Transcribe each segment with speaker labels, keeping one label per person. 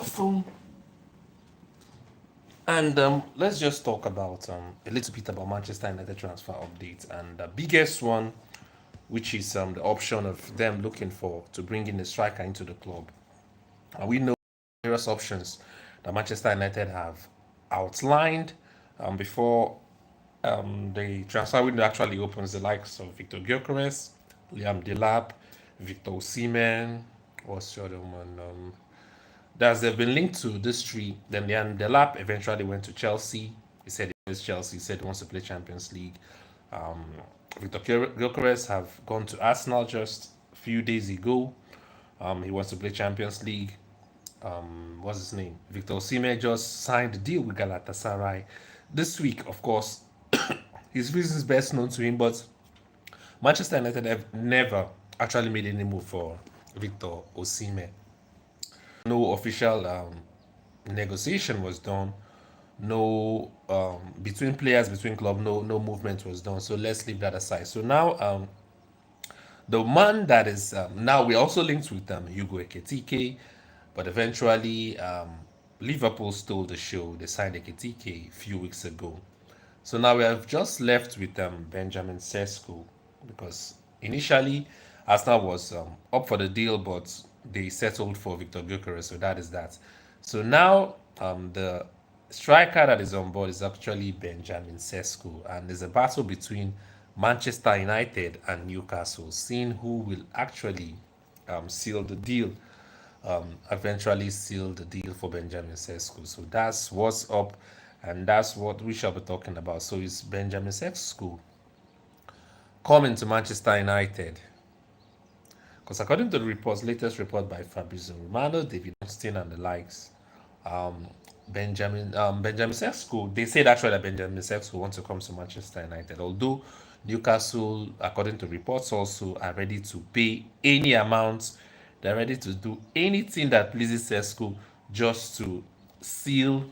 Speaker 1: So, and let's just talk about a little bit about Manchester United transfer updates, and the biggest one, which is the option of them looking for to bring in a striker into the club. And we know various options that Manchester United have outlined before the transfer window actually opens. The likes of Victor Gyökeres, Liam Delap, Victor Osimhen, what's the other one? They've been linked to this tree. Then Liam Delap eventually went to Chelsea. He said he wants Chelsea. He said he wants to play Champions League. Um, Victor Gyökeres have gone to Arsenal just a few days ago. He wants to play Champions League. What's his name? Victor Osimhen just signed a deal with Galatasaray this week. Of course, his reasons best known to him, but Manchester United have never actually made any move for Victor Osimhen. No official negotiation was done. No between players, between club, no movement was done. So let's leave that aside. So now the man that is now we're also linked with Hugo Ekitike, but eventually Liverpool stole the show. They signed Ekitike a few weeks ago. So now we have just left with Benjamin Sesko because initially Arsenal was up for the deal, but they settled for Victor Gyökeres. So that is that. So now the striker that is on board is actually Benjamin Sesko, and there's a battle between Manchester United and Newcastle, seeing who will actually seal the deal. Eventually seal the deal for Benjamin Sesko. So that's what's up, and that's what we shall be talking about. So it's Benjamin Sesko coming to Manchester United. Because according to the reports, latest report by Fabrizio Romano, David Einstein, and the likes, Benjamin Sesko, they said actually that Benjamin Sesko wants to come to Manchester United. Although Newcastle, according to reports, also are ready to pay any amount. They're ready to do anything that pleases Cesco just to seal,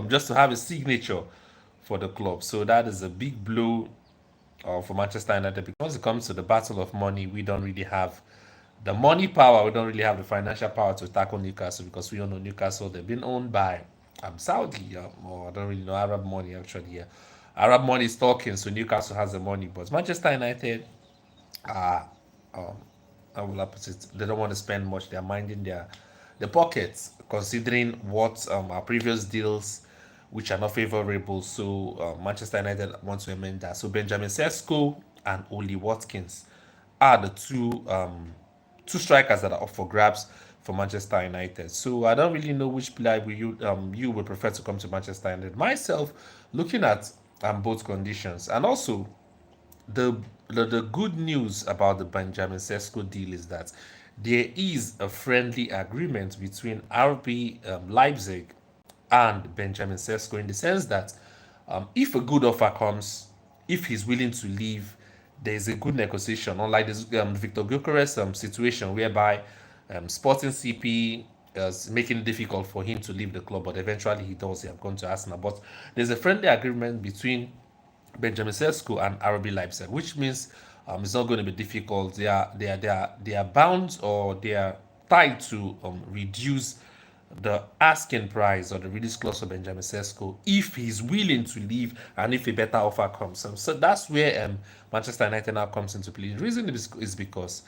Speaker 1: just to have a signature for the club. So that is a big blow for Manchester United, because once it comes to the battle of money, we don't really have the money power. We don't really have the financial power to tackle Newcastle, because we all know Newcastle, they've been owned by Saudi, or I don't really know Arab money actually. Yeah, Arab money is talking, so Newcastle has the money, but Manchester United are how will I put it? They don't want to spend much. They're minding their pockets, considering what our previous deals, which are not favorable. So Manchester United wants to amend that. So Benjamin Sesko and Oli Watkins are the two strikers that are up for grabs for Manchester United. So I don't really know which player you would prefer to come to Manchester United. Myself, looking at both conditions, and also the, the good news about the Benjamin Sesko deal is that there is a friendly agreement between RB Leipzig and Benjamin Sesko, in the sense that if a good offer comes, if he's willing to leave, there's a good negotiation. Unlike this Victor Gyökeres situation, whereby Sporting CP is making it difficult for him to leave the club, but eventually he does. He have gone to Arsenal, but there's a friendly agreement between Benjamin Sesko and RB Leipzig, which means it's not going to be difficult. They are bound, or they are tied to reduce the asking price or the release clause of Benjamin Sesko if he's willing to leave and if a better offer comes. So that's where Manchester United now comes into play. The reason is because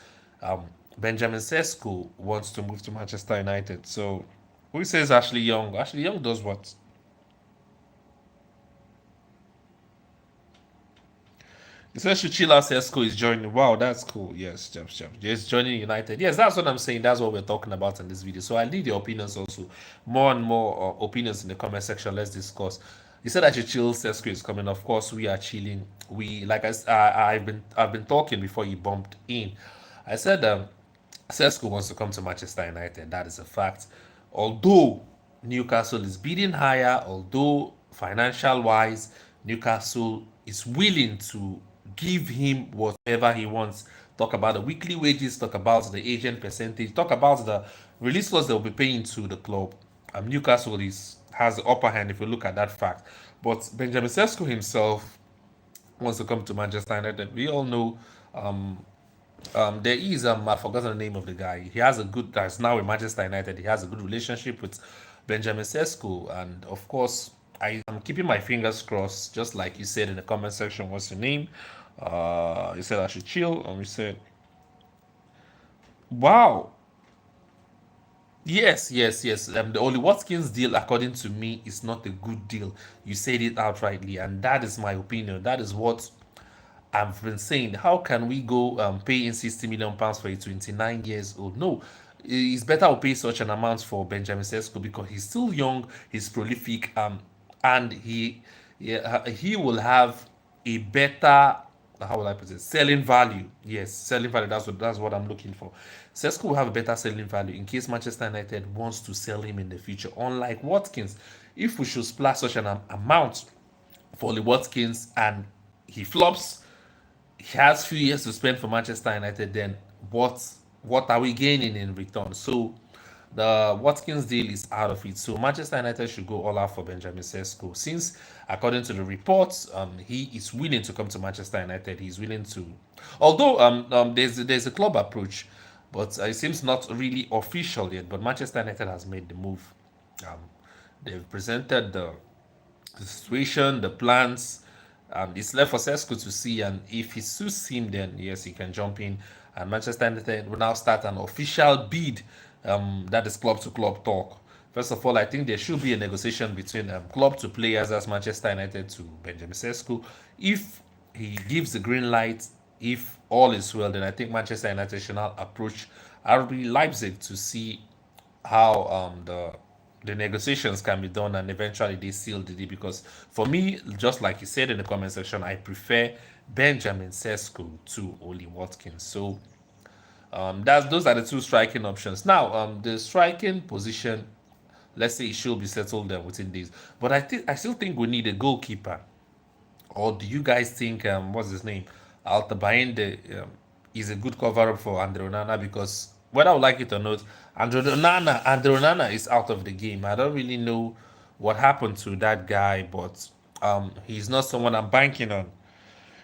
Speaker 1: Benjamin Sesko wants to move to Manchester United. So who says Ashley Young? Ashley Young does what? Especially Chila Cesco is joining. Wow, that's cool. Yes, Yes, joining United. Yes, that's what I'm saying. That's what we're talking about in this video. So I need your opinions also. More and more opinions in the comment section. Let's discuss. You said that your chill Cesco is coming. Of course, we are chilling. We like I've been talking before you bumped in. I said Cesco wants to come to Manchester United. That is a fact. Although Newcastle is bidding higher, although financial wise, Newcastle is willing to give him whatever he wants. Talk about the weekly wages, talk about the agent percentage, talk about the release clause they'll be paying to the club. Newcastle has the upper hand if you look at that fact. But Benjamin Sesko himself wants to come to Manchester United. We all know There is I've forgotten the name of the guy. He has a good that's now in Manchester United. He has a good relationship with Benjamin Sesko, and of course, am keeping my fingers crossed. Just like you said in the comment section, what's your name? You said I should chill, and we said, "Wow, yes, yes, yes." The Oli Watkins deal, according to me, is not a good deal. You said it outrightly, and that is my opinion. That is what I've been saying. How can we go pay in £60 million for a 29 years old? No, it's better to pay such an amount for Benjamin Sesko because he's still young, he's prolific, and he will have a better, how will I put it, selling value. Yes, selling value. That's what I'm looking for. Sesko will have a better selling value in case Manchester United wants to sell him in the future. Unlike Watkins, if we should splash such an amount for the Watkins and he flops, he has few years to spend for Manchester United, then what are we gaining in return? So the Watkins deal is out of it. So Manchester United should go all out for Benjamin Sesko. Since, according to the reports, he is willing to come to Manchester United. He's willing to, although there's a club approach, but it seems not really official yet. But Manchester United has made the move. Um, they've presented the situation, the plans. It's left for Cesco to see, and if it suits him, then yes, he can jump in. And Manchester United will now start an official bid. That is club to club talk. First of all, I think there should be a negotiation between club to players as Manchester United to Benjamin Sesko. If he gives the green light, if all is well, then I think Manchester United should now approach RB Leipzig to see how the negotiations can be done and eventually they seal the deal. Because for me, just like you said in the comment section, I prefer Benjamin Sesko to Oli Watkins. So that's those are the two striking options. Now, the striking position, let's say it should be settled there within days. But I still think we need a goalkeeper. Or do you guys think what's his name? Altabainde is a good cover up for Andre Onana? Because whether I would like it or not, Andre Onana is out of the game. I don't really know what happened to that guy, but he's not someone I'm banking on.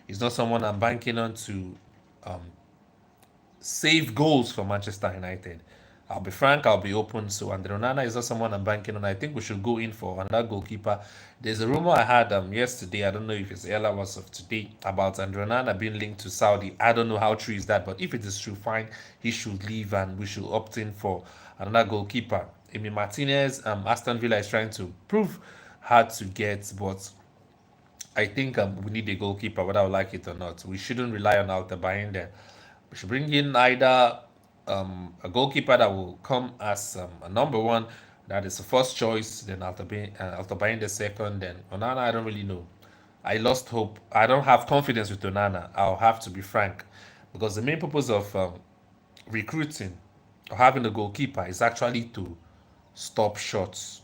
Speaker 1: He's not someone I'm banking on to save goals for Manchester United. I'll be frank, I'll be open. So Andre Onana is not someone I'm banking on. I think we should go in for another goalkeeper. There's a rumor I had yesterday, I don't know if it's earlier was of today, about Andre Onana being linked to Saudi. I don't know how true is that, but if it is true, fine. He should leave and we should opt in for another goalkeeper. Emi Martinez, Aston Villa is trying to prove hard to get, but I think we need a goalkeeper, whether I like it or not. We shouldn't rely on Alta Bayende. We should bring in either a goalkeeper that will come as a number one, that is the first choice, then Alta Bayende second, then Onana, I don't really know. I lost hope. I don't have confidence with Onana. I'll have to be frank. Because the main purpose of recruiting or having a goalkeeper is actually to stop shots,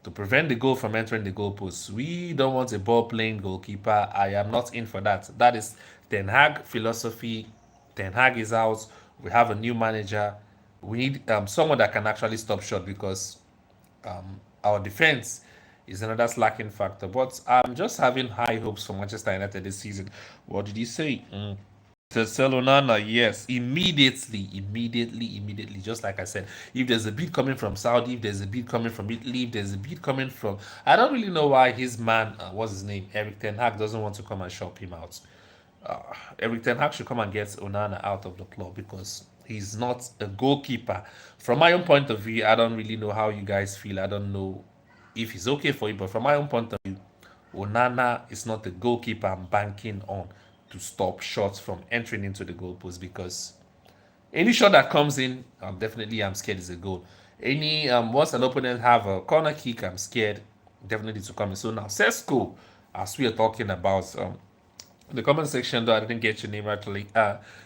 Speaker 1: to prevent the goal from entering the goalposts. We don't want a ball playing goalkeeper. I am not in for that. That is Ten Hag philosophy. Ten Hag is out. We have a new manager. We need someone that can actually stop shot because our defense is another slacking factor. But I'm just having high hopes for Manchester United this season. What did he say? To sell Onana, yes, immediately. Just like I said, if there's a bid coming from Saudi, if there's a bid coming from Italy, if there's a bid coming from, I don't really know why his man, what's his name, Eric Ten Hag, doesn't want to come and shop him out. Uh, Eric Ten Hag should come and get Onana out of the club because he's not a goalkeeper. From my own point of view, I don't really know how you guys feel. I don't know if it's okay for you, but from my own point of view, Onana is not the goalkeeper I'm banking on to stop shots from entering into the goalpost because any shot that comes in, definitely I'm scared is a goal. Any once an opponent have a corner kick, I'm scared definitely to come in. So now Cesco, as we are talking about, the comment section though I didn't get your name actually.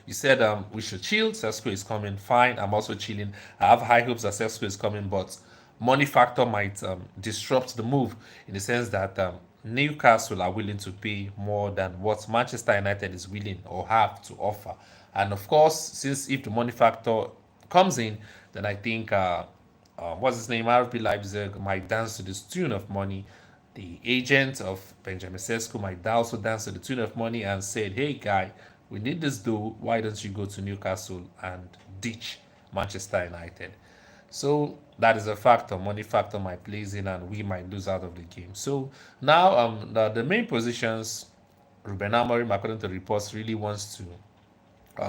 Speaker 1: You said we should chill. Cesco is coming. Fine. I'm also chilling. I have high hopes that Cesco is coming, but money factor might disrupt the move in the sense that Newcastle are willing to pay more than what Manchester United is willing or have to offer. And of course, since if the money factor comes in, then I think what's his name, RB Leipzig might dance to this tune of money. The agent of Benjamin Sesko might also dance to the tune of money and said, "Hey, guy, We need this though. Why don't you go to Newcastle and ditch Manchester United? So that is a factor. Money factor might plays in, and we might lose out of the game. So now, the main positions, Ruben Amorim, according to reports, really wants to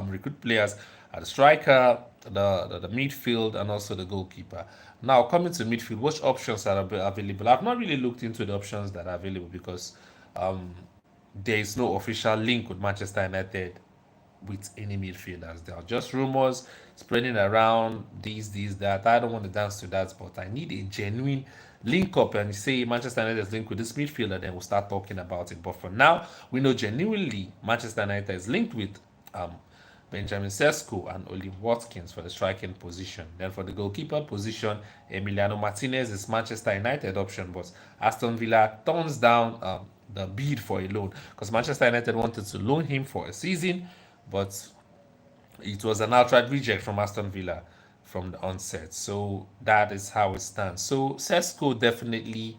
Speaker 1: recruit players at the striker, the midfield, and also the goalkeeper. Now, coming to midfield, which options are available? I've not really looked into the options that are available because um, there is no official link with Manchester United with any midfielders. There are just rumors spreading around, that. I don't want to dance to that, but I need a genuine link up and say Manchester United is linked with this midfielder, then we'll start talking about it. But for now, we know genuinely Manchester United is linked with um, Benjamin Sesko and Oli Watkins for the striking position. Then for the goalkeeper position, Emiliano Martinez is Manchester United option, but Aston Villa turns down the bid for a loan because Manchester United wanted to loan him for a season, but it was an outright reject from Aston Villa from the onset. So that is how it stands. So Cesco definitely,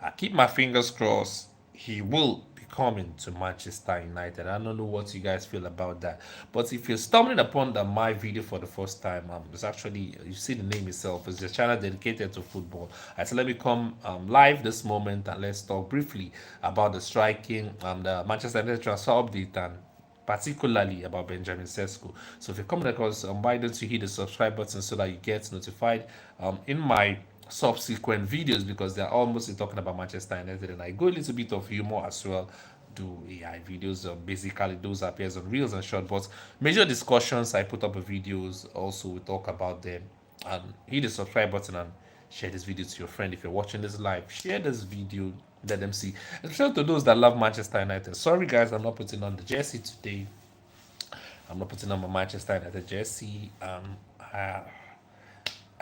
Speaker 1: I keep my fingers crossed, he will be coming to Manchester United. I don't know what you guys feel about that. But if you're stumbling upon my video for the first time, it's actually, you see the name itself, it's a channel dedicated to football. I said, let me come live this moment and let's talk briefly about the striking, the Manchester United transfer update, and particularly about Benjamin Sesko. So if you're coming across, why don't you hit the subscribe button so that you get notified in my subsequent videos, because they're all mostly talking about Manchester United, and I go a little bit of humor as well. Do AI videos, basically those appears on reels and short, but major discussions I put up videos also we talk about them. And hit the subscribe button and share this video to your friend. If you're watching this live, share this video, let them see, especially to those that love Manchester United. Sorry guys, I'm not putting on the jersey today. I'm not putting on my Manchester United jersey.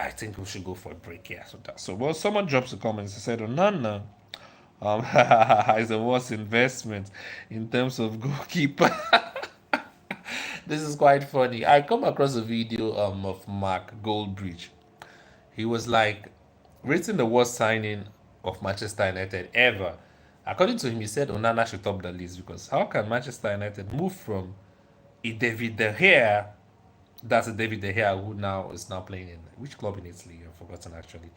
Speaker 1: I think we should go for a break here. So well, someone drops a comment and said, "Oh, no, is the worst investment in terms of goalkeeper." This is quite funny. I come across a video of Mark Goldbridge. He was like rating the worst signing of Manchester United ever. According to him, he said Onana should top the list because how can Manchester United move from a David De Gea, that's a David De Gea who now is now playing in which club in Italy? I've forgotten actually,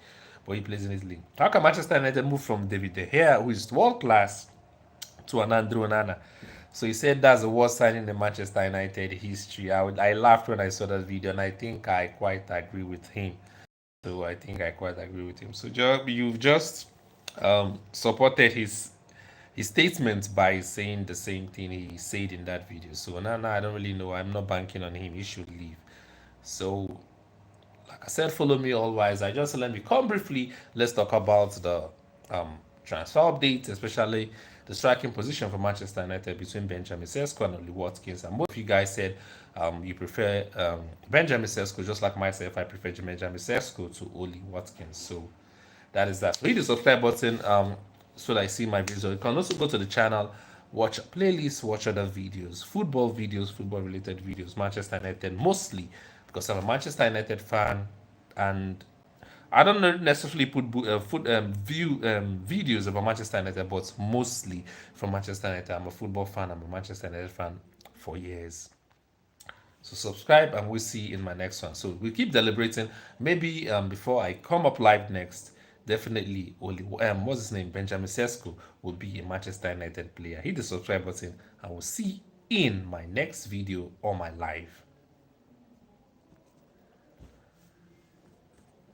Speaker 1: but he plays in Italy. How can Manchester United move from David De Gea, who is world class, to an Andrew Onana? So he said that's the worst signing in Manchester United history. I laughed when I saw that video, and I think I quite agree with him. So you've just supported his statement by saying the same thing he said in that video. So now I don't really know. I'm not banking on him. He should leave. So like I said, follow me always. I just let me come briefly. Let's talk about the transfer updates, especially the striking position for Manchester United between Benjamin Sesko and Oli Watkins. And both of you guys said you prefer Benjamin Sesko, just like myself. I prefer Benjamin Sesko to Oli Watkins. So that is that. So hit the subscribe button so that I see my videos. You can also go to the channel, watch playlists, watch other videos, football related videos, Manchester United mostly, because I'm a Manchester United fan, and I don't necessarily put videos about Manchester United, but mostly from Manchester United. I'm a football fan. I'm a Manchester United fan for years. So subscribe, and we'll see you in my next one. So we'll keep deliberating. Maybe before I come up live next, definitely only what's his name? Benjamin Sesko will be a Manchester United player. Hit the subscribe button, and we'll see in my next video or my live.